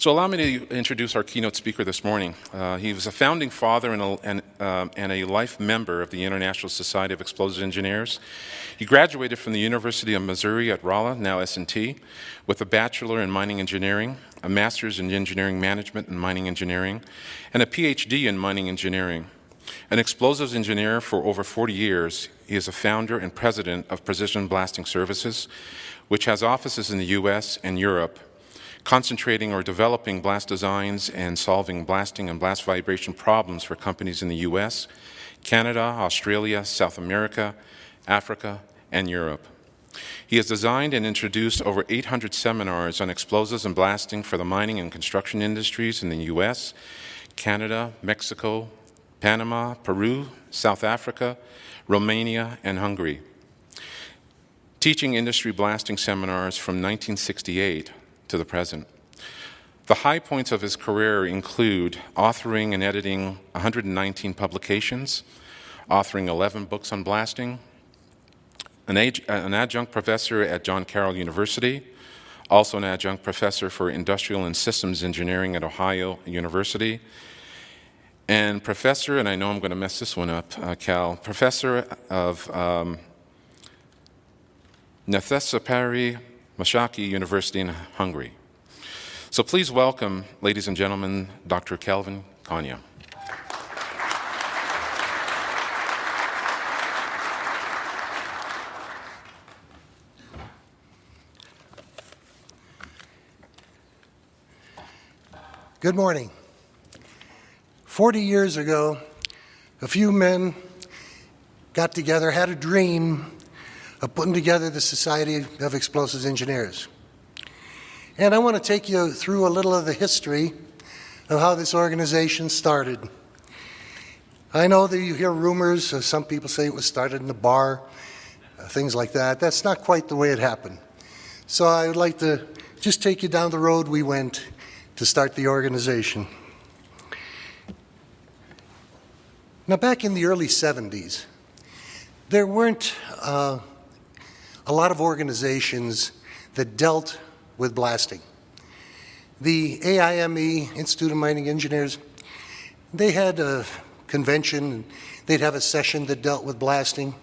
So allow me to introduce our keynote speaker this morning. He was a founding father and a life member of the International Society of Explosives Engineers. He graduated from the University of Missouri at Rolla, now S&T, with a bachelor in mining engineering, a master's in engineering management and mining engineering, and a PhD in mining engineering. An explosives engineer for over 40 years, he is a founder and president of Precision Blasting Services, which has offices in the U.S. and Europe, concentrating or developing blast designs and solving blasting and blast vibration problems for companies in the U.S., Canada, Australia, South America, Africa, and Europe. He has designed and introduced over 800 seminars on explosives and blasting for the mining and construction industries in the U.S., Canada, Mexico, Panama, Peru, South Africa, Romania, and Hungary. Teaching industry blasting seminars from 1968 to the present. The high points of his career include authoring and editing 119 publications, authoring 11 books on blasting, an adjunct professor at John Carroll University, also an adjunct professor for industrial and systems engineering at Ohio University, and professor, and I know I'm going to mess this one up, Cal, professor of Nethesapari Mashaki University in Hungary. So please welcome, ladies and gentlemen, Dr. Kelvin Kanya. Good morning. 40 years ago, a few men got together, had a dream of putting together the Society of Explosives Engineers. And I want to take you through a little of the history of how this organization started. I know that you hear rumors, some people say it was started in a bar, things like that. That's not quite the way it happened. So I would like to just take you down the road we went to start the organization. Now, back in the early 70s, there weren't a lot of organizations that dealt with blasting. The AIME, Institute of Mining Engineers, they had a convention, they'd have a session that dealt with blasting.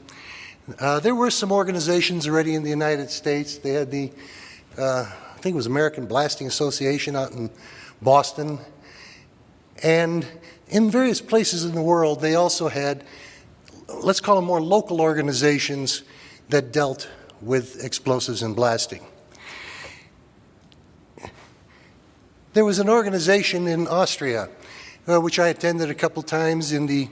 There were some organizations already in the United States. They had the, I think it was American Blasting Association out in Boston. And in various places in the world, they also had, let's call them more local organizations that dealt with explosives and blasting. There was an organization in Austria, which I attended a couple times in the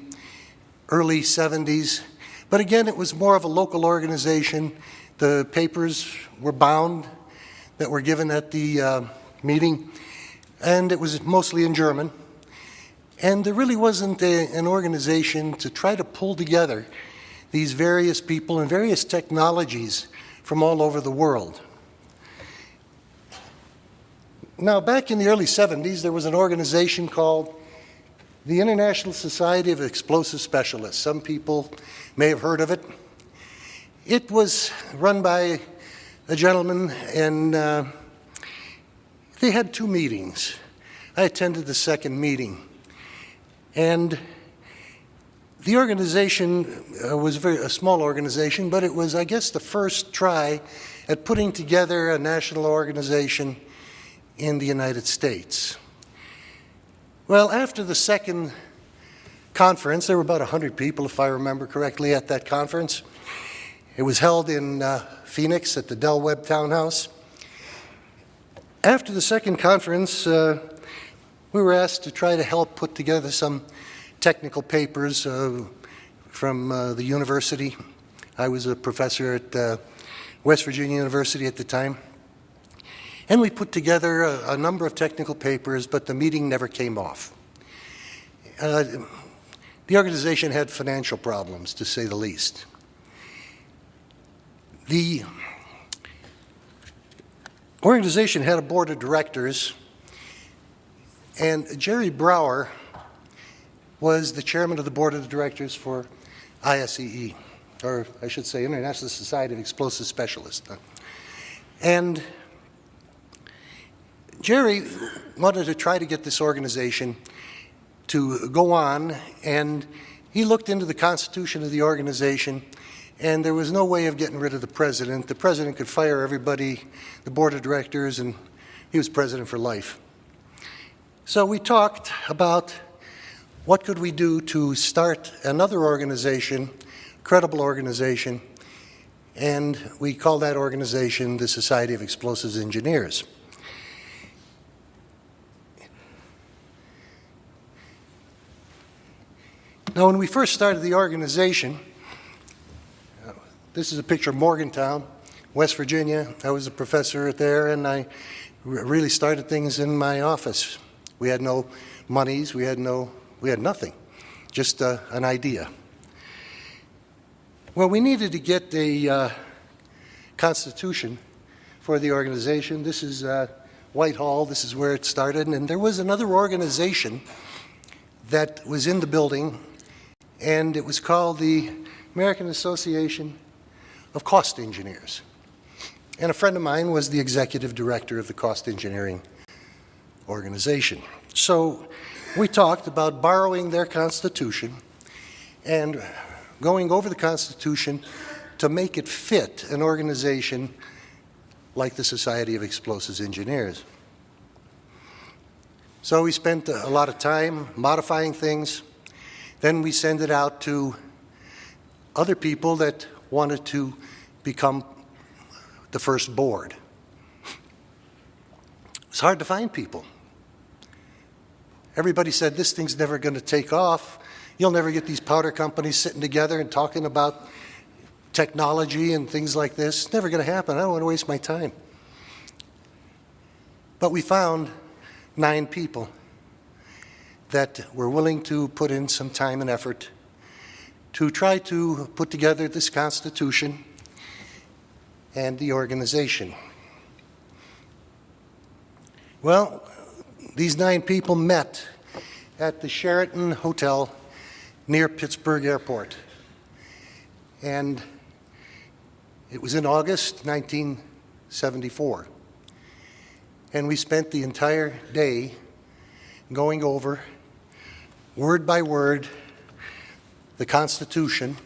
early 70s. But again, it was more of a local organization. The papers were bound that were given at the meeting, and it was mostly in German. And there really wasn't an organization to try to pull together these various people and various technologies from all over the world. Now, back in the early 70s, there was an organization called the International Society of Explosive Specialists. Some people may have heard of it. It was run by a gentleman, and they had two meetings. I attended the second meeting. And the organization was a small organization, but it was, I guess, the first try at putting together a national organization in the United States. Well, after the second conference, there were about 100 people, if I remember correctly, at that conference. It was held in Phoenix at the Del Webb Townhouse. After the second conference, we were asked to try to help put together some technical papers from the university. I was a professor at West Virginia University at the time. And we put together a number of technical papers, but the meeting never came off. The organization had financial problems, to say the least. The organization had a board of directors, and Jerry Brower was the chairman of the board of directors for ISEE, or I should say International Society of Explosive Specialists. And Jerry wanted to try to get this organization to go on, and he looked into the constitution of the organization, and there was no way of getting rid of the president. The president could fire everybody, the board of directors, and he was president for life. So we talked about what could we do to start another organization, credible organization, and we called that organization the Society of Explosives Engineers. Now, when we first started the organization, this is a picture of Morgantown, West Virginia. I was a professor there, and I really started things in my office. We had no monies, we had nothing, just an idea. Well, we needed to get a constitution for the organization. This is Whitehall, this is where it started, and there was another organization that was in the building, and it was called the American Association of Cost Engineers. And a friend of mine was the executive director of the cost engineering organization. So we talked about borrowing their constitution and going over the constitution to make it fit an organization like the Society of Explosives Engineers. So we spent a lot of time modifying things. Then we sent it out to other people that wanted to become the first board. It's hard to find people. Everybody said, this thing's never going to take off. You'll never get these powder companies sitting together and talking about technology and things like this. It's never going to happen. I don't want to waste my time. But we found 9 people that were willing to put in some time and effort to try to put together this Constitution and the organization. Well, these 9 people met at the Sheraton Hotel near Pittsburgh Airport. And it was in August 1974. And we spent the entire day going over, word by word, the Constitution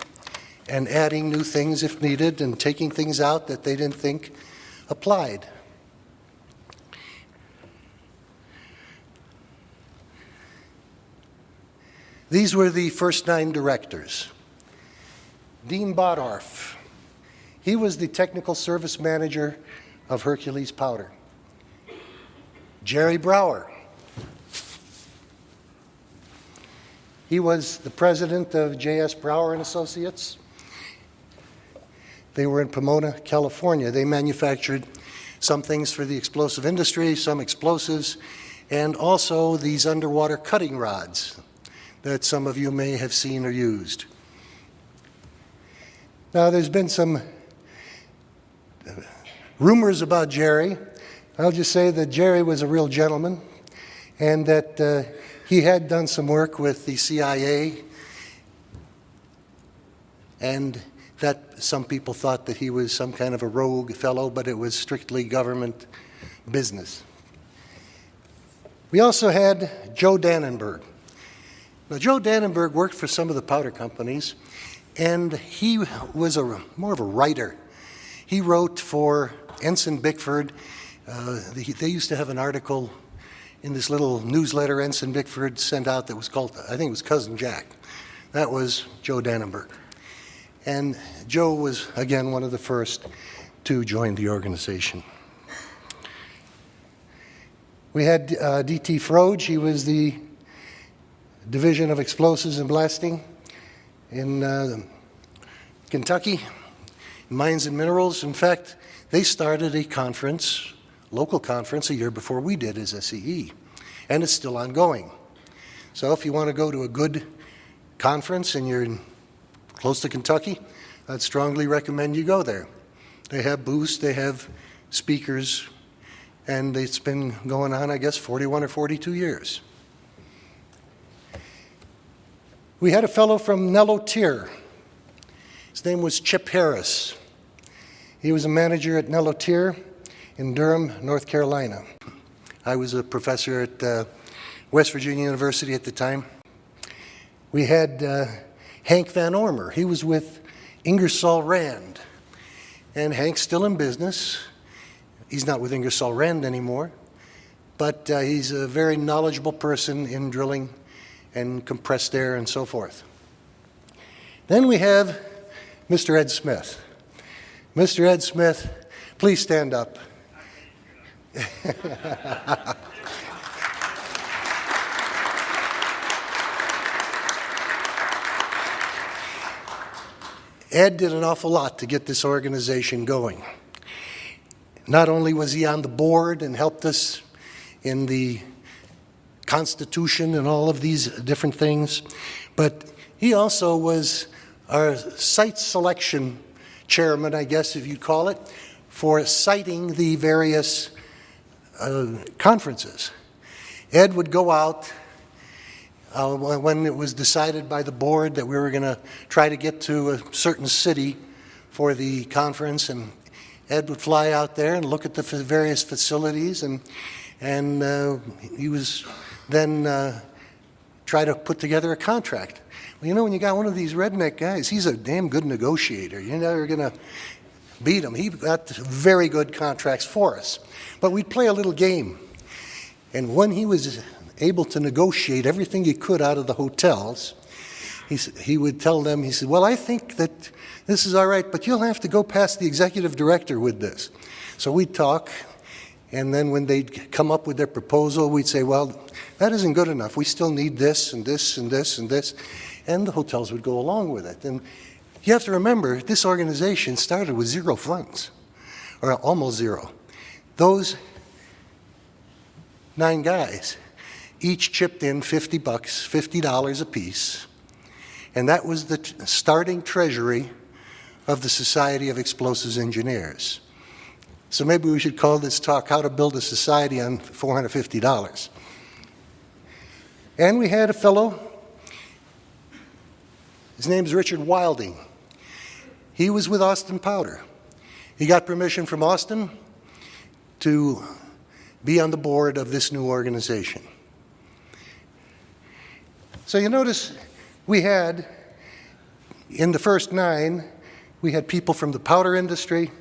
and adding new things if needed and taking things out that they didn't think applied. These were the first 9 directors. Dean Bodorf, he was the technical service manager of Hercules Powder. Jerry Brower, he was the president of J.S. Brower and Associates. They were in Pomona, California. They manufactured some things for the explosive industry, some explosives, and also these underwater cutting rods that some of you may have seen or used. Now, there's been some rumors about Jerry. I'll just say that Jerry was a real gentleman and that he had done some work with the CIA, and that some people thought that he was some kind of a rogue fellow, but it was strictly government business. We also had Joe Dannenberg. Now, Joe Dannenberg worked for some of the powder companies, and he was more of a writer. He wrote for Ensign Bickford. They used to have an article in this little newsletter Ensign Bickford sent out that was called, I think it was Cousin Jack. That was Joe Dannenberg. And Joe was, again, one of the first to join the organization. We had D.T. Froge. He was the Division of Explosives and Blasting in Kentucky, Mines and Minerals. In fact, they started a conference, local conference, a year before we did as ISEE, and it's still ongoing. So if you want to go to a good conference and you're close to Kentucky, I'd strongly recommend you go there. They have booths, they have speakers, and it's been going on, I guess, 41 or 42 years. We had a fellow from Nello Tier. His name was Chip Harris. He was a manager at Nello Tier in Durham, North Carolina. I was a professor at West Virginia University at the time. We had Hank Van Ormer. He was with Ingersoll Rand. And Hank's still in business. He's not with Ingersoll Rand anymore, but he's a very knowledgeable person in drilling and compressed air and so forth. Then we have Mr. Ed Smith. Mr. Ed Smith, please stand up. Ed did an awful lot to get this organization going. Not only was he on the board and helped us in the Constitution and all of these different things, but he also was our site selection chairman, I guess if you'd call it, for citing the various conferences. Ed would go out when it was decided by the board that we were going to try to get to a certain city for the conference, and Ed would fly out there and look at the various facilities, and he was then try to put together a contract. Well, you know, when you got one of these redneck guys, he's a damn good negotiator. You're never going to beat him. He got very good contracts for us. But we'd play a little game. And when he was able to negotiate everything he could out of the hotels, he would tell them, he said, well, I think that this is all right, but you'll have to go past the executive director with this. So we'd talk, and then when they'd come up with their proposal, we'd say, well, that isn't good enough. We still need this and this and this and this. And the hotels would go along with it. And you have to remember, this organization started with 0 funds, or almost 0. Those 9 guys each chipped in $50, $50 apiece, and that was the starting treasury of the Society of Explosives Engineers. So maybe we should call this talk, How to Build a Society on $450. And we had a fellow, his name's Richard Wilding. He was with Austin Powder. He got permission from Austin to be on the board of this new organization. So you notice we had, in the first 9, we had people from the powder industry,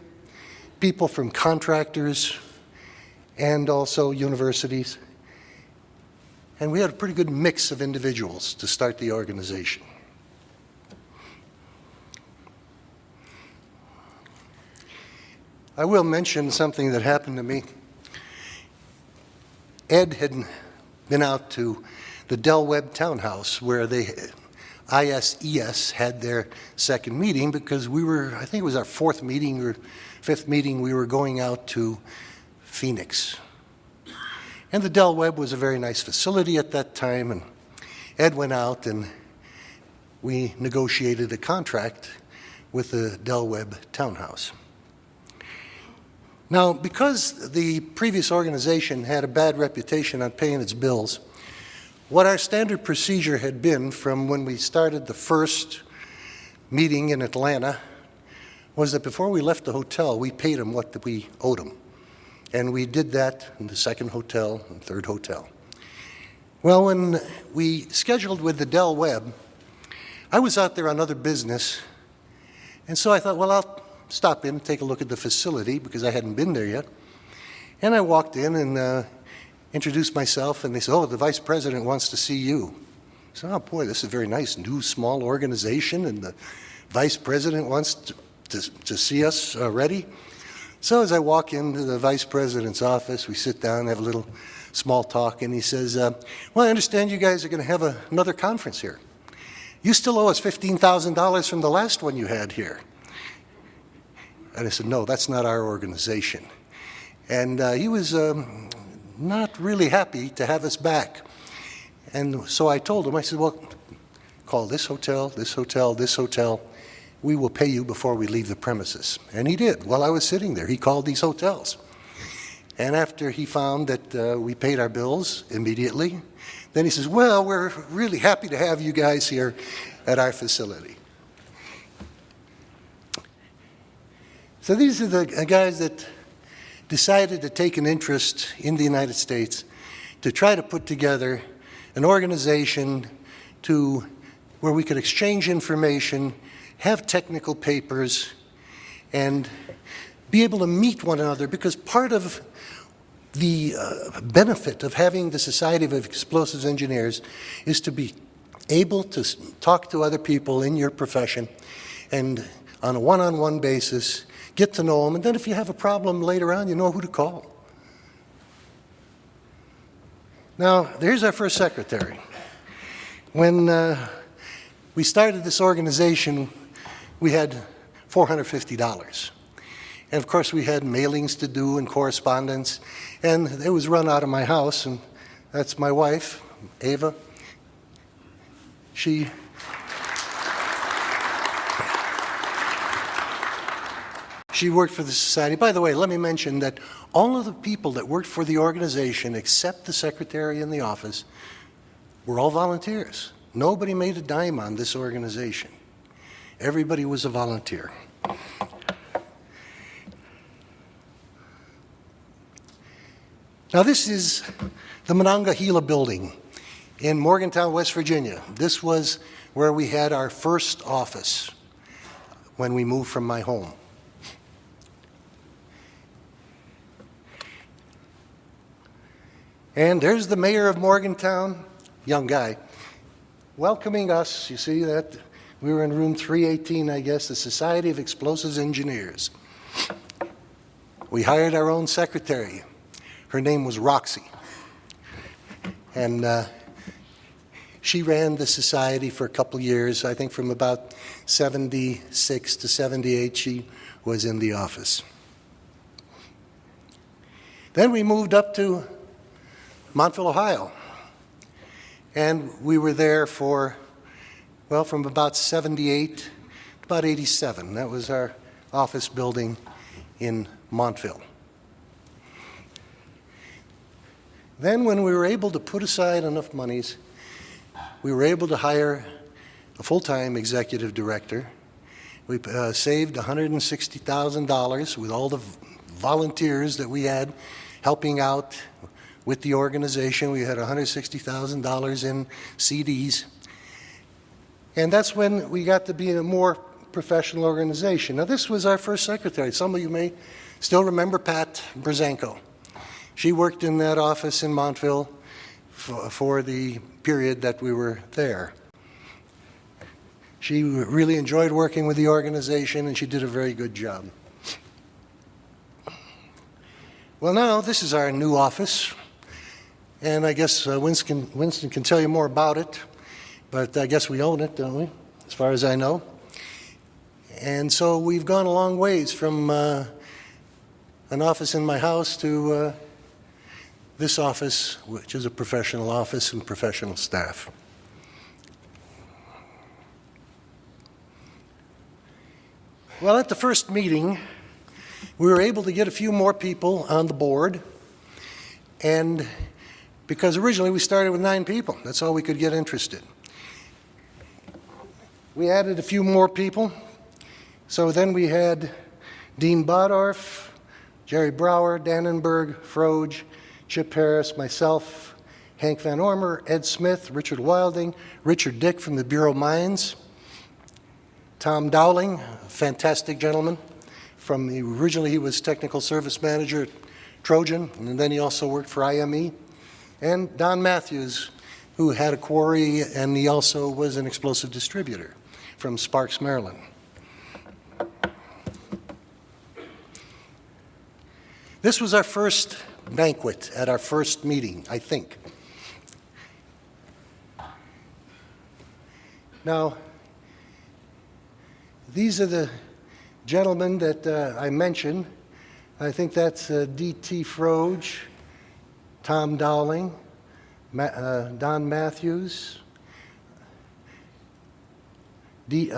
people from contractors, and also universities. And we had a pretty good mix of individuals to start the organization. I will mention something that happened to me. Ed had been out to the Del Webb Townhouse where ISEE had their second meeting, because we were, I think it was our 4th meeting or 5th meeting, we were going out to Phoenix. And the Del Webb was a very nice facility at that time, and Ed went out and we negotiated a contract with the Del Webb Townhouse. Now, because the previous organization had a bad reputation on paying its bills, what our standard procedure had been from when we started the first meeting in Atlanta was that before we left the hotel, we paid them what we owed them. And we did that in the 2nd hotel and 3rd hotel. Well, when we scheduled with the Del Webb, I was out there on other business, and so I thought, well, I'll stop in and take a look at the facility because I hadn't been there yet. And I walked in and introduced myself, and they said, oh, the vice president wants to see you. I said, oh boy, this is a very nice new small organization, and the vice president wants to see us already. So as I walk into the vice president's office, we sit down, have a little small talk, and he says, well, I understand you guys are going to have another conference here. You still owe us $15,000 from the last one you had here. And I said, no, that's not our organization. And he was not really happy to have us back. And so I told him, I said, well, call this hotel, this hotel, this hotel. We will pay you before we leave the premises. And he did. While I was sitting there, he called these hotels. And after he found that we paid our bills immediately, then he says, well, we're really happy to have you guys here at our facility. So these are the guys that decided to take an interest in the United States to try to put together an organization where we could exchange information, have technical papers, and be able to meet one another, because part of the benefit of having the Society of Explosives Engineers is to be able to talk to other people in your profession and on a one-on-one basis, get to know them, and then if you have a problem later on, you know who to call. Now, here's our first secretary. When we started this organization, we had $450. And of course, we had mailings to do and correspondence, and it was run out of my house, and that's my wife, Ava. She worked for the society. By the way, let me mention that all of the people that worked for the organization, except the secretary in the office, were all volunteers. Nobody made a dime on this organization. Everybody was a volunteer. Now, this is the Monongahela building in Morgantown, West Virginia. This was where we had our first office when we moved from my home. And there's the mayor of Morgantown, young guy, welcoming us. You see that? We were in room 318, I guess, the Society of Explosives Engineers. We hired our own secretary. Her name was Roxy. And she ran the society for a couple years. I think from about 76 to 78, she was in the office. Then we moved up to Montville, Ohio. And we were there for, well, from about 78 to about 87. That was our office building in Montville. Then when we were able to put aside enough monies, we were able to hire a full-time executive director. We saved $160,000 with all the volunteers that we had helping out with the organization. We had $160,000 in CDs. And that's when we got to be a more professional organization. Now, this was our first secretary. Some of you may still remember Pat Brzanko. She worked in that office in Montville for the period that we were there. She really enjoyed working with the organization, and she did a very good job. Well, now this is our new office, and I guess Winston can tell you more about it, but I guess we own it, don't we, as far as I know. And so we've gone a long ways from an office in my house to this office, which is a professional office and professional staff. Well, at the first meeting, we were able to get a few more people on the board, and because originally we started with 9 people, that's all we could get interested. We added a few more people, so then we had Dean Bodorf, Jerry Brower, Dannenberg, Froge, Chip Harris, myself, Hank Van Ormer, Ed Smith, Richard Wilding, Richard Dick from the Bureau of Mines, Tom Dowling, a fantastic gentleman. Originally he was technical service manager at Trojan, and then he also worked for IME, and Don Matthews, who had a quarry, and he also was an explosive distributor from Sparks, Maryland. This was our first banquet at our first meeting, I think. Now, these are the gentlemen that I mentioned. I think that's D.T. Froge, Tom Dowling, Don Matthews, Dean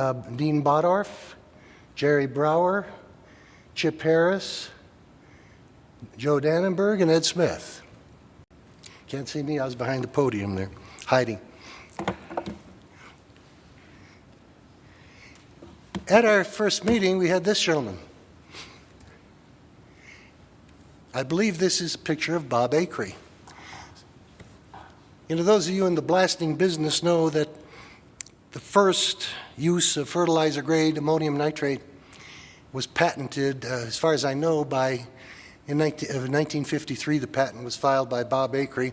Bodorf, Jerry Brower, Chip Harris, Joe Dannenberg, and Ed Smith. Can't see me, I was behind the podium there, hiding. At our first meeting, we had this gentleman. I believe this is a picture of Bob Acree. You know, those of you in the blasting business know that the first use of fertilizer-grade ammonium nitrate was patented, as far as I know, in 1953. The patent was filed by Bob Acree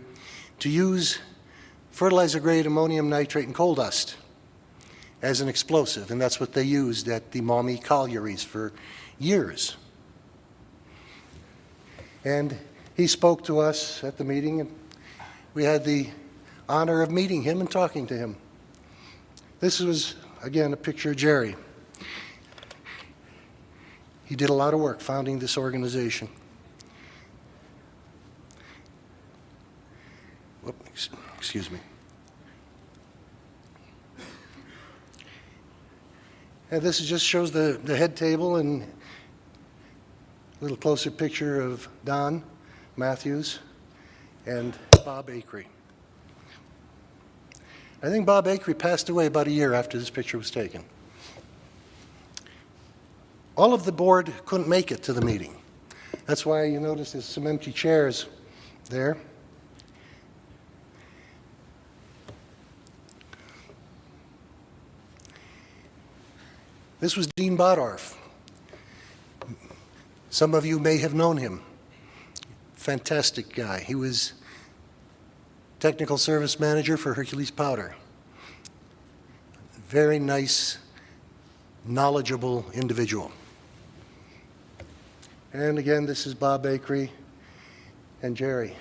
to use fertilizer-grade ammonium nitrate and coal dust as an explosive, and that's what they used at the Maumee collieries for years. And he spoke to us at the meeting, and we had the honor of meeting him and talking to him. This was, again, a picture of Jerry. He did a lot of work founding this organization. Whoops, excuse me. And this just shows the head table and a little closer picture of Don Matthews and Bob Acree. I think Bob Acree passed away about a year after this picture was taken. All of the board couldn't make it to the meeting. That's why you notice there's some empty chairs there. This was Dean Bodorf. Some of you may have known him. Fantastic guy. He was technical service manager for Hercules Powder. Very nice, knowledgeable individual. And again, this is Bob Acree and Jerry.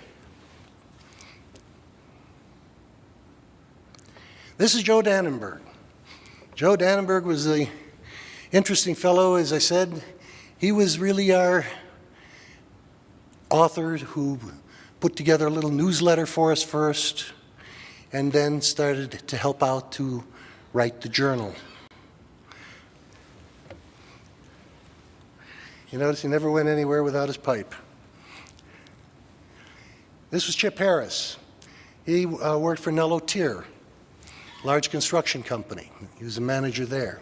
This is Joe Dannenberg. Joe Dannenberg was the interesting fellow, as I said. He was really our author who put together a little newsletter for us first, and then started to help out to write the journal. You notice he never went anywhere without his pipe. This was Chip Harris. He worked for Nello Tier, large construction company. He was a manager there.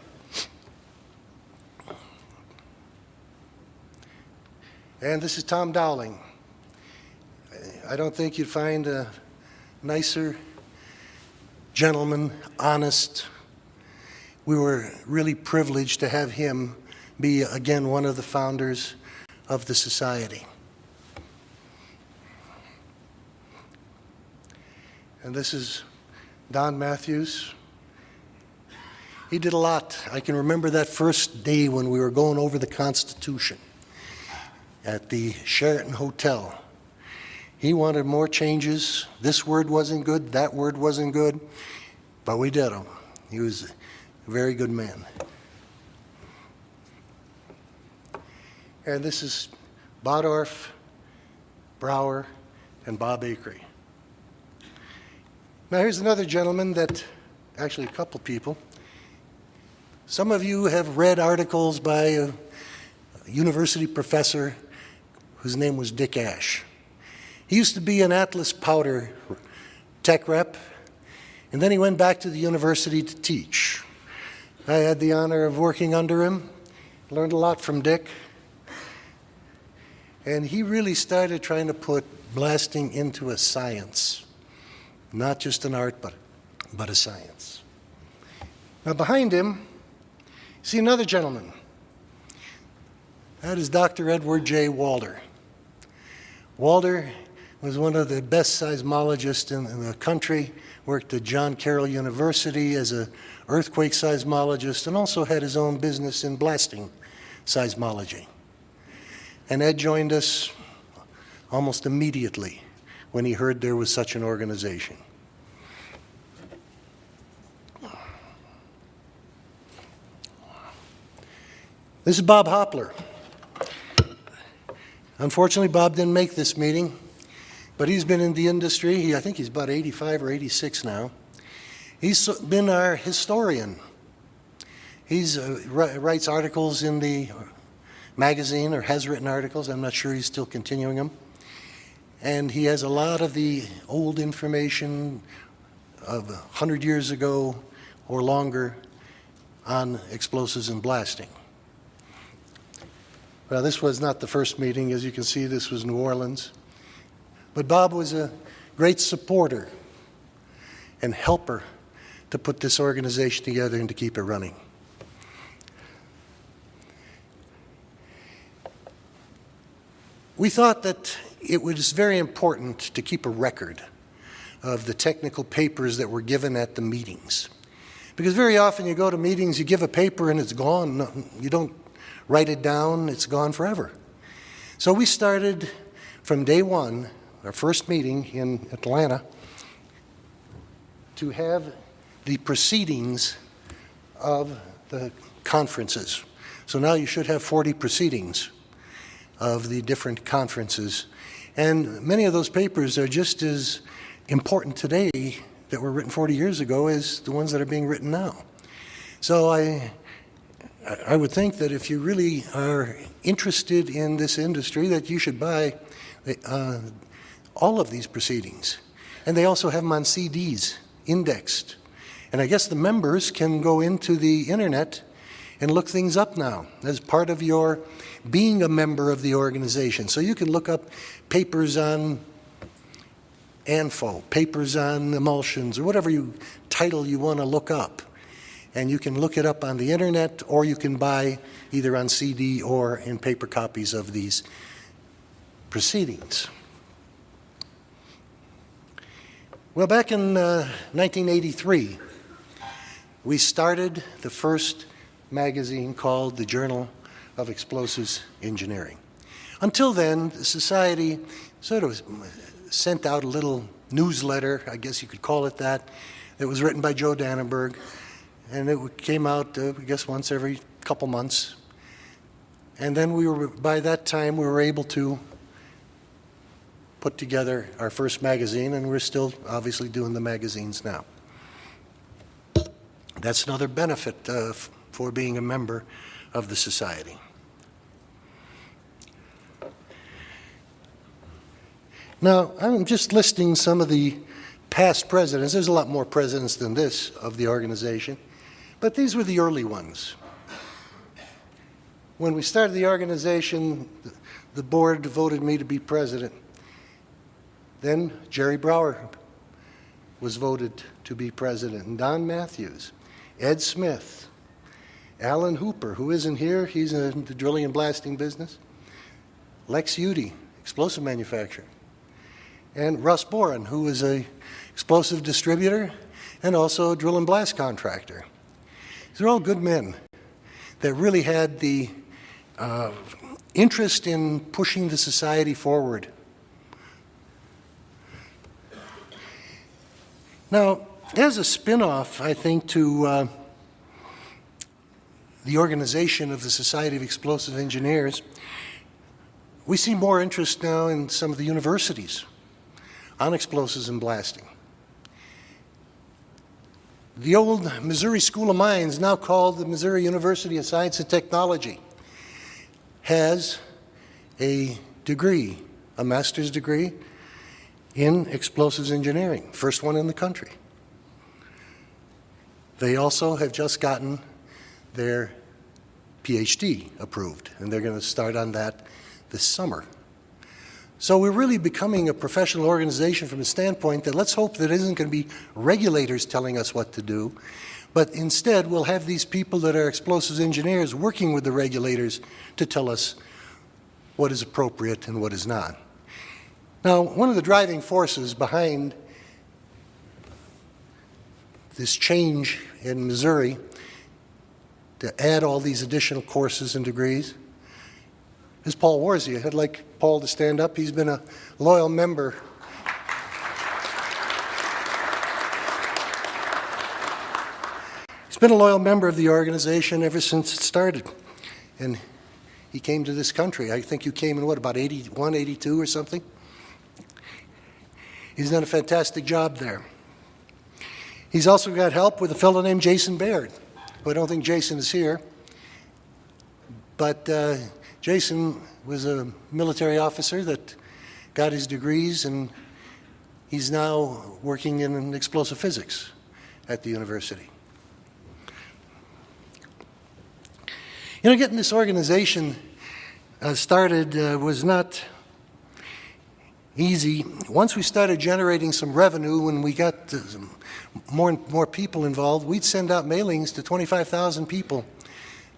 And this is Tom Dowling. I don't think you'd find a nicer gentleman, honest. We were really privileged to have him be, again, one of the founders of the society. And this is Don Matthews. He did a lot. I can remember that first day when we were going over the Constitution at the Sheraton Hotel. He wanted more changes. This word wasn't good, that word wasn't good, but we did them. He was a very good man. And this is Bodorf, Brower, and Bob Acree. Now here's another gentleman that, actually a couple people. Some of you have read articles by a university professor whose name was Dick Ash. He used to be an Atlas Powder tech rep, and then he went back to the university to teach. I had the honor of working under him, learned a lot from Dick, and he really started trying to put blasting into a science, not just an art, but a science. Now behind him, see another gentleman. That is Dr. Edward J. Walder. Walder was one of the best seismologists in the country, worked at John Carroll University as an earthquake seismologist, and also had his own business in blasting seismology. And Ed joined us almost immediately when he heard there was such an organization. This is Bob Hopler. Unfortunately, Bob didn't make this meeting, but he's been in the industry. I think he's about 85 or 86 now. He's been our historian. He writes articles in the magazine, or has written articles. I'm not sure he's still continuing them. And he has a lot of the old information of 100 years ago or longer on explosives and blasting. Well, this was not the first meeting. As you can see, this was New Orleans. But Bob was a great supporter and helper to put this organization together and to keep it running. We thought that it was very important to keep a record of the technical papers that were given at the meetings. Because very often you go to meetings, you give a paper and it's gone. You don't write it down, it's gone forever. So we started from day one, our first meeting in Atlanta, to have the proceedings of the conferences. So now you should have 40 proceedings of the different conferences. And many of those papers are just as important today that were written 40 years ago as the ones that are being written now. So I would think that if you really are interested in this industry, that you should buy all of these proceedings. And they also have them on CDs, indexed. And I guess the members can go into the internet and look things up now as part of your being a member of the organization. So you can look up papers on ANFO, papers on emulsions, or whatever title you want to look up. And you can look it up on the internet, or you can buy either on CD or in paper copies of these proceedings. Well, back in 1983, we started the first magazine called the Journal of Explosives Engineering. Until then, the Society sort of sent out a little newsletter, I guess you could call it that. It was written by Joe Dannenberg, and it came out, I guess, once every couple months. And then by that time, we were able to put together our first magazine, and we're still obviously doing the magazines now. That's another benefit for being a member of the Society. Now, I'm just listing some of the past presidents. There's a lot more presidents than this of the organization, but these were the early ones. When we started the organization, the board voted me to be president. Then Jerry Brower was voted to be president, and Don Matthews, Ed Smith, Alan Hooper, who isn't here, he's in the drilling and blasting business, Lex Udy, explosive manufacturer, and Russ Boren, who is an explosive distributor and also a drill and blast contractor. These are all good men that really had the interest in pushing the society forward. Now, as a spin-off, I think, to the organization of the Society of Explosive Engineers, we see more interest now in some of the universities on explosives and blasting. The old Missouri School of Mines, now called the Missouri University of Science and Technology, has a degree, a master's degree in explosives engineering, first one in the country. They also have just gotten their PhD approved, and they're going to start on that this summer. So we're really becoming a professional organization from the standpoint that let's hope that it isn't going to be regulators telling us what to do, but instead we'll have these people that are explosives engineers working with the regulators to tell us what is appropriate and what is not. Now, one of the driving forces behind this change in Missouri to add all these additional courses and degrees is Paul Warzy. I'd like Paul to stand up. He's been a loyal member. He's been a loyal member of the organization ever since it started. And he came to this country. I think you came in, what, about 81, 82 or something? He's done a fantastic job there. He's also got help with a fellow named Jason Baird, who I don't think Jason is here. But Jason was a military officer that got his degrees, and he's now working in explosive physics at the university. You know, getting this organization started was not easy. Once we started generating some revenue, when we got more and more people involved, we'd send out mailings to 25,000 people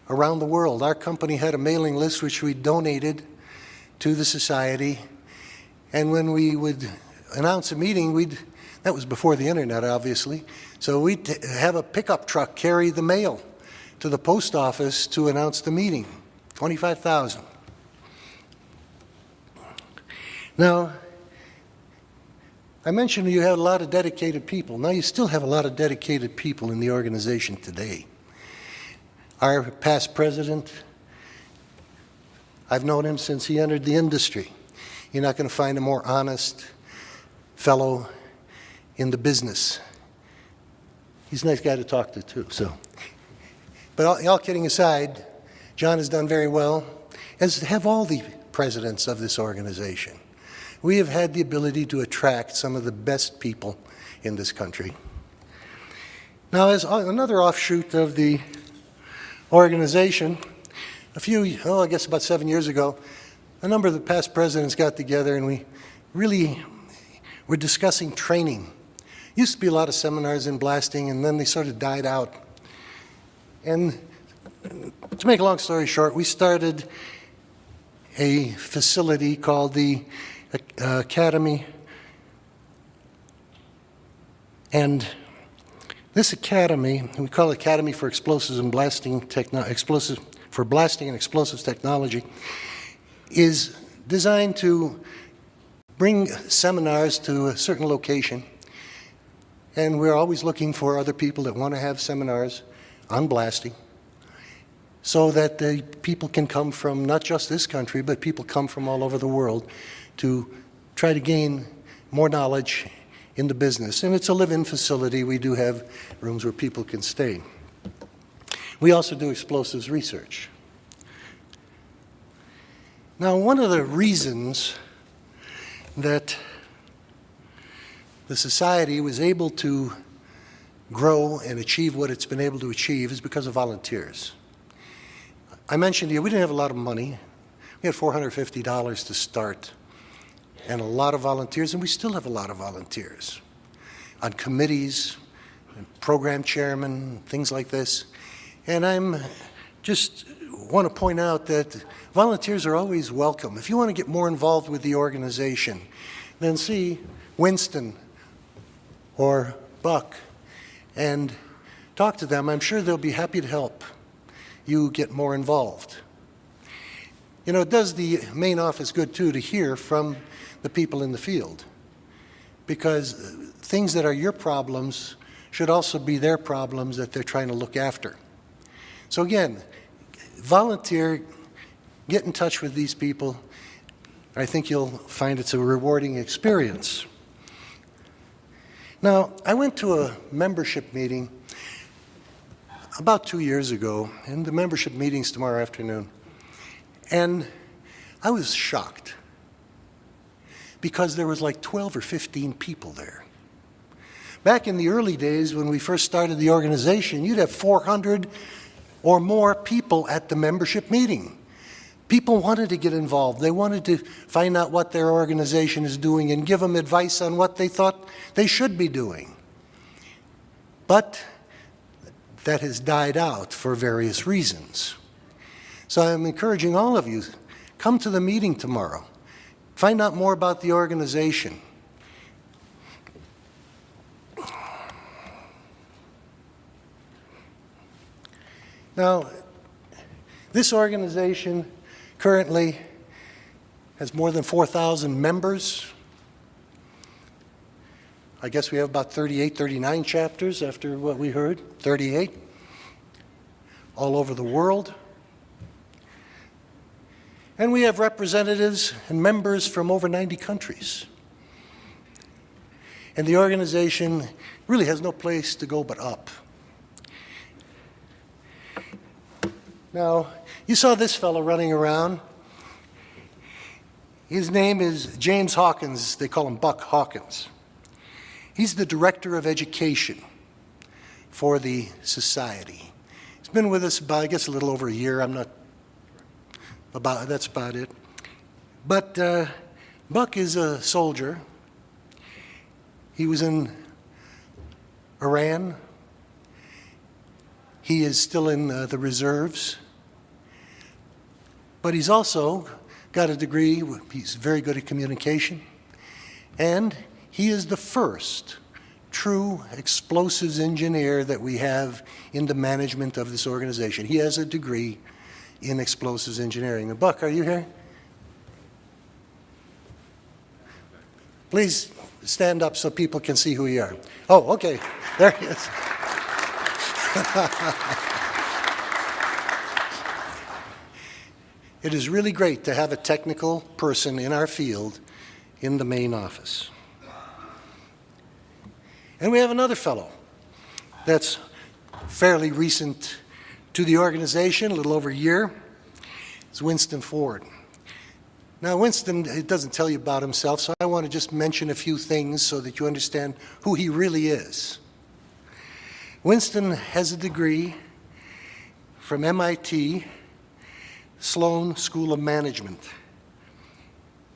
around the world. Our company had a mailing list which we donated to the society, and when we would announce a meeting, that was before the internet, obviously, so we'd have a pickup truck carry the mail to the post office to announce the meeting. 25,000. Now, I mentioned you had a lot of dedicated people. Now you still have a lot of dedicated people in the organization today. Our past president, I've known him since he entered the industry. You're not going to find a more honest fellow in the business. He's a nice guy to talk to, too. But all kidding aside, John has done very well, as have all the presidents of this organization. We have had the ability to attract some of the best people in this country. Now, as another offshoot of the organization, I guess about 7 years ago, a number of the past presidents got together and we really were discussing training. Used to be a lot of seminars in blasting, and then they sort of died out. And to make a long story short, we started a facility called the Academy, and this academy, we call it Academy for Explosives and Blasting for Blasting and Explosives Technology, is designed to bring seminars to a certain location, and we're always looking for other people that want to have seminars on blasting, so that the people can come from not just this country, but people come from all over the world to try to gain more knowledge in the business. And it's a live-in facility. We do have rooms where people can stay. We also do explosives research. Now, one of the reasons that the society was able to grow and achieve what it's been able to achieve is because of volunteers. I mentioned to you, we didn't have a lot of money. We had $450 to start, and a lot of volunteers, and we still have a lot of volunteers on committees, and program chairmen, things like this. And I'm just want to point out that volunteers are always welcome. If you want to get more involved with the organization, then see Winston or Buck and talk to them. I'm sure they'll be happy to help you get more involved. You know, it does the main office good, too, to hear from the people in the field, because things that are your problems should also be their problems that they're trying to look after. So again, volunteer, get in touch with these people. I think you'll find it's a rewarding experience. Now, I went to a membership meeting about 2 years ago, and the membership meeting's tomorrow afternoon, and I was shocked because there was like 12 or 15 people there. Back in the early days when we first started the organization, you'd have 400 or more people at the membership meeting. People wanted to get involved. They wanted to find out what their organization is doing and give them advice on what they thought they should be doing. But that has died out for various reasons. So I'm encouraging all of you, come to the meeting tomorrow. Find out more about the organization. Now, this organization currently has more than 4,000 members. I guess we have about 38, 39 chapters after what we heard, 38, all over the world. And we have representatives and members from over 90 countries. And the organization really has no place to go but up. Now, you saw this fellow running around. His name is James Hawkins. They call him Buck Hawkins. He's the Director of Education for the Society. He's been with us about, I guess, a little over a year. I'm not That's about it. But Buck is a soldier. He was in Iran. He is still in the reserves. But he's also got a degree. He's very good at communication. And he is the first true explosives engineer that we have in the management of this organization. He has a degree in explosives engineering. And Buck, are you here? Please stand up so people can see who you are. Oh, okay. There he is. It is really great to have a technical person in our field in the main office. And we have another fellow that's fairly recent to the organization, a little over a year. It's Winston Ford. Now, Winston, it doesn't tell you about himself, so I want to just mention a few things so that you understand who he really is. Winston has a degree from MIT, Sloan School of Management.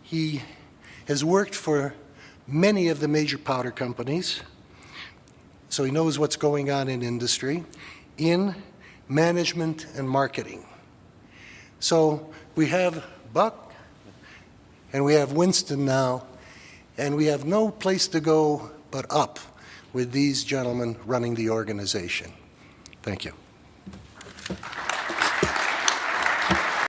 He has worked for many of the major powder companies, so he knows what's going on in industry, in management and marketing. So we have Buck, and we have Winston now, and we have no place to go but up with these gentlemen running the organization. Thank you.